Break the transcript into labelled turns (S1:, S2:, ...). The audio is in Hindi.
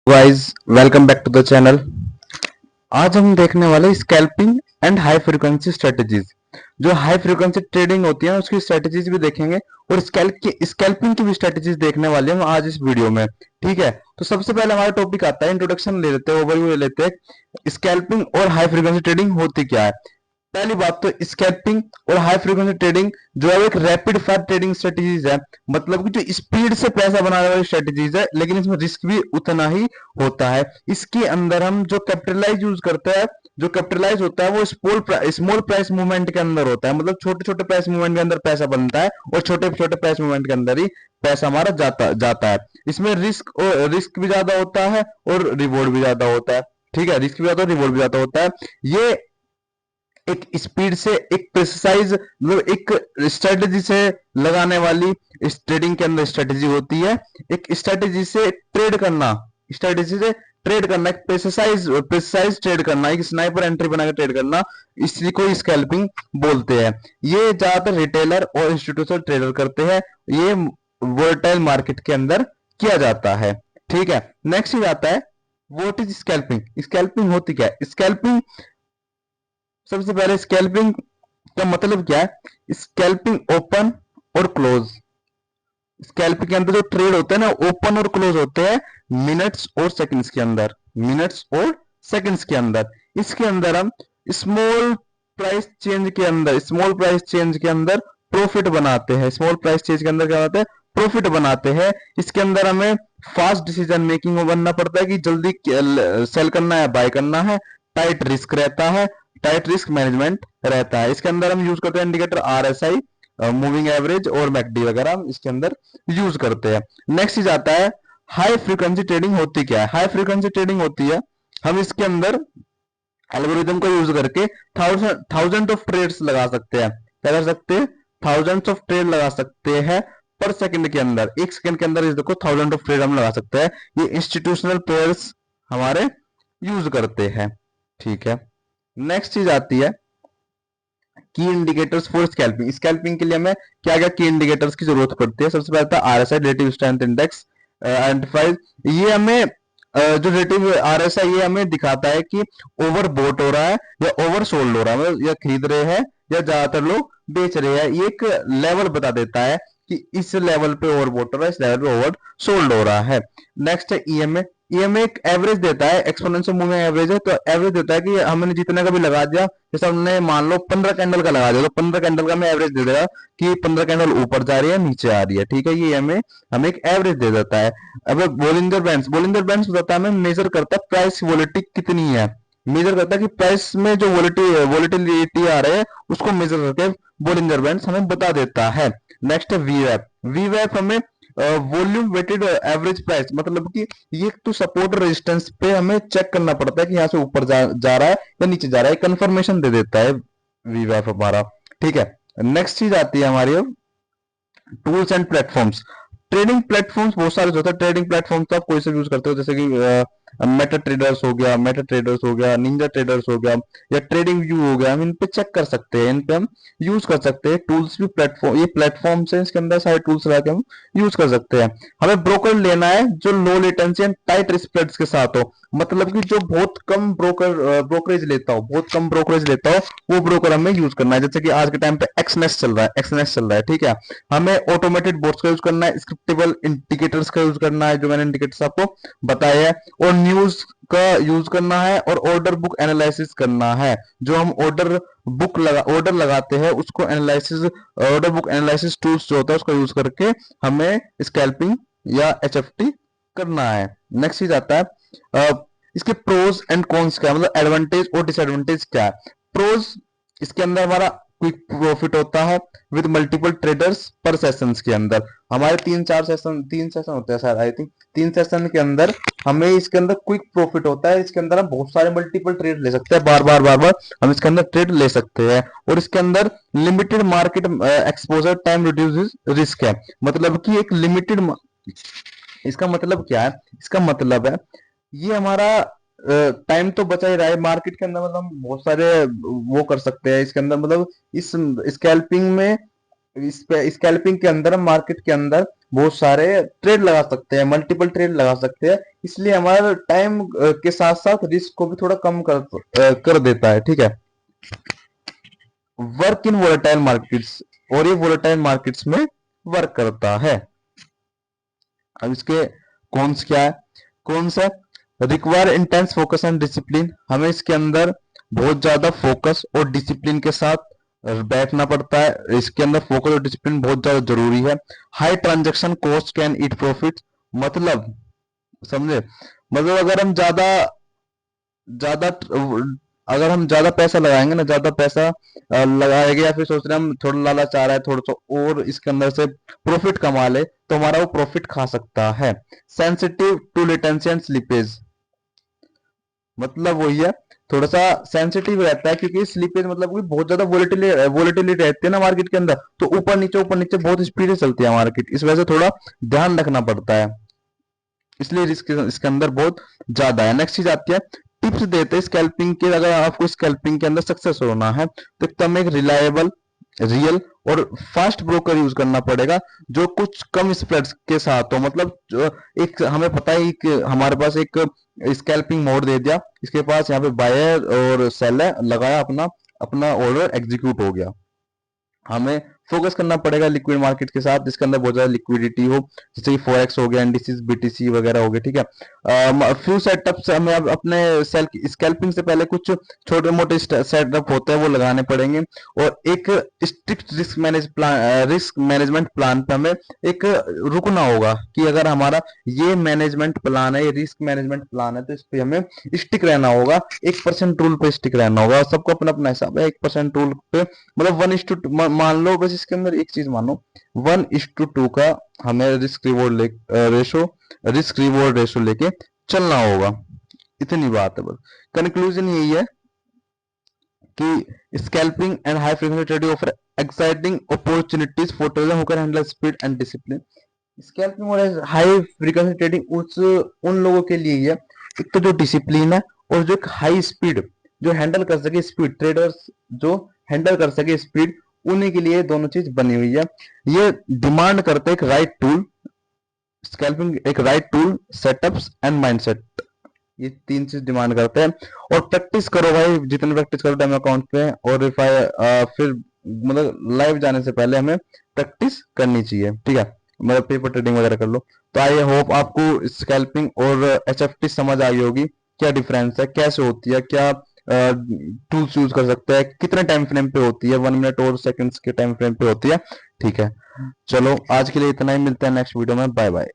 S1: Guys, welcome back to the channel. आज हम देखने वाले scalping and high frequency strategies. जो हाई फ्रीक्वेंसी ट्रेडिंग होती है उसकी स्ट्रेटजीज भी देखेंगे और स्कैल्पिंग की भी स्ट्रेटजीज देखने वाले हम आज इस वीडियो में। ठीक है, तो सबसे पहले हमारा टॉपिक आता है, इंट्रोडक्शन ले लेते हैं, ओवरव्यू ले लेते हैं। स्कैल्पिंग और हाई फ्रीक्वेंसी ट्रेडिंग होती क्या है। पहली बात तो स्कैल्पिंग और हाई फ्रीक्वेंसी ट्रेडिंग जो है वो एक रैपिड फायर ट्रेडिंग स्ट्रेटजीज है। मतलब कि जो स्पीड से पैसा बनाने वाली स्ट्रेटजीज है, लेकिन इसमें रिस्क भी उतना ही होता है। इसके अंदर हम जो कैपिटलाइज यूज करते हैं, जो कैपिटलाइज होता है वो स्मॉल प्राइस मूवमेंट के अंदर होता है। मतलब छोटे छोटे प्राइस मूवमेंट के अंदर पैसा बनता है और छोटे छोटे प्राइस मूवमेंट के अंदर ही पैसा हमारा जाता जाता है। इसमें रिस्क भी ज्यादा होता है और रिवॉर्ड भी ज्यादा होता है। ठीक है, रिस्क भी ज्यादा, रिवॉर्ड भी ज्यादा होता है। ये एक स्पीड से, एक प्रिसाइज, मतलब एक स्ट्रेटेजी से लगाने वाली इस ट्रेडिंग के अंदर स्ट्रेटेजी होती है। एक स्ट्रेटेजी से ट्रेड करना, स्ट्रेटेजी से ट्रेड करना, एक प्रिसाइज ट्रेड करना, एक स्नाइपर एंट्री बनाकर ट्रेड करना, इसी को स्कैल्पिंग बोलते हैं। ये ज्यादातर रिटेलर और इंस्टीट्यूशनल ट्रेडर करते हैं। ये वोलेटाइल मार्केट के अंदर किया जाता है। ठीक है, नेक्स्ट ही आता है व्हाट इज स्कैल्पिंग। स्कैल्पिंग होती क्या है। स्कैल्पिंग, सबसे पहले स्कैल्पिंग का मतलब क्या है। स्कैल्पिंग ओपन और क्लोज, स्कैल्पिंग के अंदर जो ट्रेड होते हैं ना, ओपन और क्लोज होते हैं मिनट्स और सेकंड्स के अंदर, मिनट्स और सेकंड्स के अंदर। इसके अंदर हम स्मॉल प्राइस चेंज के अंदर, स्मॉल प्राइस चेंज के अंदर प्रॉफिट बनाते हैं। स्मॉल प्राइस चेंज के अंदर क्या होता है, प्रॉफिट बनाते हैं। इसके अंदर हमें फास्ट डिसीजन मेकिंग में बनना पड़ता है कि जल्दी सेल करना है, बाय करना है। टाइट रिस्क रहता है, टाइट रिस्क मैनेजमेंट रहता है। इसके अंदर हम यूज करते हैं इंडिकेटर आरएसआई, मूविंग एवरेज और मैकडी वगैरह हम इसके अंदर यूज करते हैं। नेक्स्ट चीज आता है हाई फ्रीक्वेंसी ट्रेडिंग होती क्या है। हाई फ्रीक्वेंसी ट्रेडिंग होती है, हम इसके अंदर एल्गोरिदम को यूज करके थाउजेंड ऑफ ट्रेड्स लगा सकते हैं। क्या कर सकते हैं, थाउजेंड्स ऑफ ट्रेड लगा सकते हैं पर सेकंड के अंदर। एक सेकंड के अंदर इस देखो थाउजेंड ऑफ ट्रेड हम लगा सकते हैं। ये इंस्टीट्यूशनल प्लेयर्स हमारे यूज करते हैं। ठीक है, नेक्स्ट चीज आती है की इंडिकेटर्स फॉर स्कैल्पिंग। स्कैल्पिंग के लिए हमें क्या क्या की इंडिकेटर्स की जरूरत पड़ती है। सबसे पहले था RSI, relative strength index identifies. ये हमें जो रिलेटिव आरएसआई ये हमें दिखाता है कि ओवर बोट हो रहा है या ओवर सोल्ड हो रहा है, मतलब या खरीद रहे हैं या ज्यादातर लोग बेच रहे हैं। ये एक लेवल बता देता है कि इस लेवल पे ओवर बोट हो रहा है, इस लेवल पे ओवर सोल्ड हो रहा है। नेक्स्ट है ईएमए। ईएमए एक एवरेज देता है, एक्सपोनेंशियल मूविंग एवरेज है, तो एवरेज देता है कि हमने जितने का भी लगा दिया, जैसे हमने मान लो 15 कैंडल का लगा दिया तो 15 कैंडल का हमें एवरेज दे देगा कि 15 कैंडल ऊपर जा रही है, नीचे आ रही है। ठीक है, ये हमें एक एवरेज दे देता है। अब बोलिंजर बैंड्स बताता है, हमें मेजर करता है प्राइस वोलेटिलिटी कितनी है। मेजर करता है कि प्राइस में जो वोलेटिलिटी आ रहे हैं उसको मेजर करके बोलिंजर बैंड्स हमें बता देता है। नेक्स्ट है वीवैप। वीवैप हमें वॉल्यूम वेटेड एवरेज प्राइस, मतलब कि ये तो सपोर्ट रेजिस्टेंस पे हमें चेक करना पड़ता है कि यहाँ से ऊपर जा रहा है या नीचे जा रहा है, कंफर्मेशन दे देता है वीवैप हमारा। ठीक है, नेक्स्ट चीज आती है हमारी अब tools and platforms. Trading platforms बहुत सारे होते हैं। ट्रेडिंग प्लेटफॉर्म तो आप कोई से यूज करते हो, जैसे कि मेटा ट्रेडर्स हो गया, निंजा ट्रेडर्स हो गया या ट्रेडिंग व्यू हो गया। हम इन पे चेक कर सकते हैं, इन पे हम यूज कर सकते हैं। टूल्स भी प्लेटफॉर्म, ये प्लेटफॉर्म है, इसके अंदर सारे टूल्स लगा के हम यूज कर सकते हैं। हमें ब्रोकर लेना है जो low latency and tight spreads के साथ हो, मतलब कि जो बहुत कम ब्रोकरेज लेता हो, बहुत कम ब्रोकरेज लेता हो, वो ब्रोकर हमें यूज करना है। जैसे कि आज के टाइम पे एक्सनेस चल रहा है, एक्सनेस चल रहा है। ठीक है, हमें ऑटोमेटेड बोट्स का यूज करना है, स्क्रिप्टेबल इंडिकेटर्स का यूज करना है, जो मैंने इंडिकेटर्स आपको बताया है, और न्यूज का यूज करना है, और ऑर्डर बुक एनालिसिस करना है। जो हम ऑर्डर लगाते हैं उसको analysis, order book analysis tools जो होता है उसका यूज करके हमें स्कैल्पिंग या एचएफटी करना है। नेक्स्ट चीज आता है इसके प्रोज एंड कॉन्स क्या, मतलब एडवांटेज और डिसएडवांटेज क्या है। प्रोज, इसके अंदर हमारा क्विक प्रॉफिट होता है विद मल्टीपल ट्रेडर्स पर सेशंस के अंदर। हमारे तीन सेशन होते हैं सर, आई थिंक 3 सेशन के अंदर हमें इसके अंदर क्विक प्रॉफिट होता है। इसके अंदर हम बहुत सारे मल्टीपल ट्रेड ले सकते हैं, बार बार हम इसके अंदर ट्रेड ले सकते हैं। और इसके अंदर limited market exposure time reduces risk है, मतलब कि एक लिमिटेड, इसका मतलब क्या है, इसका मतलब है ये हमारा टाइम तो बचा ही रहा है मार्केट के अंदर, मतलब हम बहुत सारे वो कर सकते हैं इसके अंदर। मतलब इस स्कैल्पिंग में, इस पे स्कैल्पिंग के अंदर हम मार्केट के अंदर बहुत सारे ट्रेड लगा सकते हैं, मल्टीपल ट्रेड लगा सकते हैं। इसलिए हमारा टाइम के साथ साथ रिस्क को भी थोड़ा कम कर देता है, ठीक है। वर्क इन वोलेटाइल मार्केट्स, और ये वोलेटाइल मार्केट्स में वर्क करता है। अब इसके कौन्स क्या है? कौन सा? Require intense focus and discipline, हमें इसके अंदर बहुत ज्यादा फोकस और डिसिप्लिन के साथ बैठना पड़ता है। इसके अंदर फोकस और डिसिप्लिन बहुत ज्यादा जरूरी है। High transaction cost can eat profit, मतलब समझे, मतलब ज्यादा अगर हम ज्यादा पैसा लगाएंगे ना, ज्यादा पैसा लगाएंगे, या फिर सोच रहे हैं हम थोड़ा लालच आ रहा है थोड़ा सा और इसके अंदर से प्रॉफिट कमा ले, तो हमारा वो प्रॉफिट खा सकता है। Sensitive to latency and slippage, मतलब वही है, थोड़ा सा सेंसिटिव रहता है, क्योंकि स्लीपेज मतलब कि बहुत ज्यादा वोलेटिलिटी रहती है ना मार्केट के अंदर, तो ऊपर नीचे बहुत स्पीड से चलती है मार्केट, इस वजह से थोड़ा ध्यान रखना पड़ता है, इसलिए रिस्क इसके अंदर बहुत ज्यादा है। नेक्स्ट चीज आती है, टिप्स देते हैं स्कैल्पिंग के। अगर आपको स्कैल्पिंग के अंदर सक्सेस होना है तो एकदम एक रिलायबल, रियल और फास्ट ब्रोकर यूज करना पड़ेगा, जो कुछ कम स्प्रेड्स के साथ हो। मतलब एक हमें पता है कि हमारे पास एक स्कैल्पिंग मोड दे दिया, इसके पास यहाँ पे बायर और सेलर लगाया, अपना अपना ऑर्डर एग्जीक्यूट हो गया। हमें फोकस करना पड़ेगा लिक्विड मार्केट के साथ, जिसके अंदर बहुत ज्यादा लिक्विडिटी हो, जैसे कि फॉरेक्स हो गया, एनडीसीज, बीटीसी वगैरह हो गए, ठीक है। फ्यू सेटअप्स हमें अब अपने सेल स्कैल्पिंग से पहले कुछ छोटे मोटे सेटअप होते हैं वो लगाने पड़ेंगे, और एक स्ट्रिक्ट रिस्क मैनेजमेंट प्लान पे हमें एक रुकना होगा, कि अगर हमारा ये मैनेजमेंट प्लान है, ये रिस्क मैनेजमेंट प्लान है, तो इस पे हमें स्टिक रहना होगा, 1% रूल पे स्टिक रहना होगा। सबको अपना अपना हिसाब है, 1% रूल पे, मतलब 1:2, मान लो बस इसके अंदर एक चीज मानो, 1:2 का हमें रिस्क रिवॉर्ड रेशो लेके चलना होगा। इतनी बात है बस। कंक्लूजन यही है कि scalping and high frequency trading offer exciting opportunities for trader who can handle speed and discipline. Scalping और हाई फ्रीक्वेंसी ट्रेडिंग उन लोगों के लिए ही है, एक तो जो डिसिप्लिन है, और जो एक हाई स्पीड, जो हैंडल कर सके स्पीड, ट्रेडर्स जो हैंडल कर सके स्पीड, उन्हीं के लिए दोनों चीज बनी हुई है। ये डिमांड करते एक राइट टूल, स्कैल्पिंग एक right tool, setups and mindset, ये तीन चीज डिमांड करते हैं। और प्रैक्टिस करो भाई, जितनी प्रैक्टिस करो डेमो अकाउंट पे, और फिर मतलब लाइव जाने से पहले हमें प्रैक्टिस करनी चाहिए, ठीक है, मतलब पेपर ट्रेडिंग वगैरह कर लो। तो आई होप आपको स्कैल्पिंग और एचएफटी समझ आई होगी, क्या डिफरेंस है, कैसे होती है, क्या टूल्स यूज कर सकते हैं, कितने टाइम फ्रेम पे होती है, 1 मिनट और सेकंड्स के टाइम फ्रेम पे होती है, ठीक है। चलो आज के लिए इतना ही, मिलते हैं नेक्स्ट वीडियो में, बाय बाय।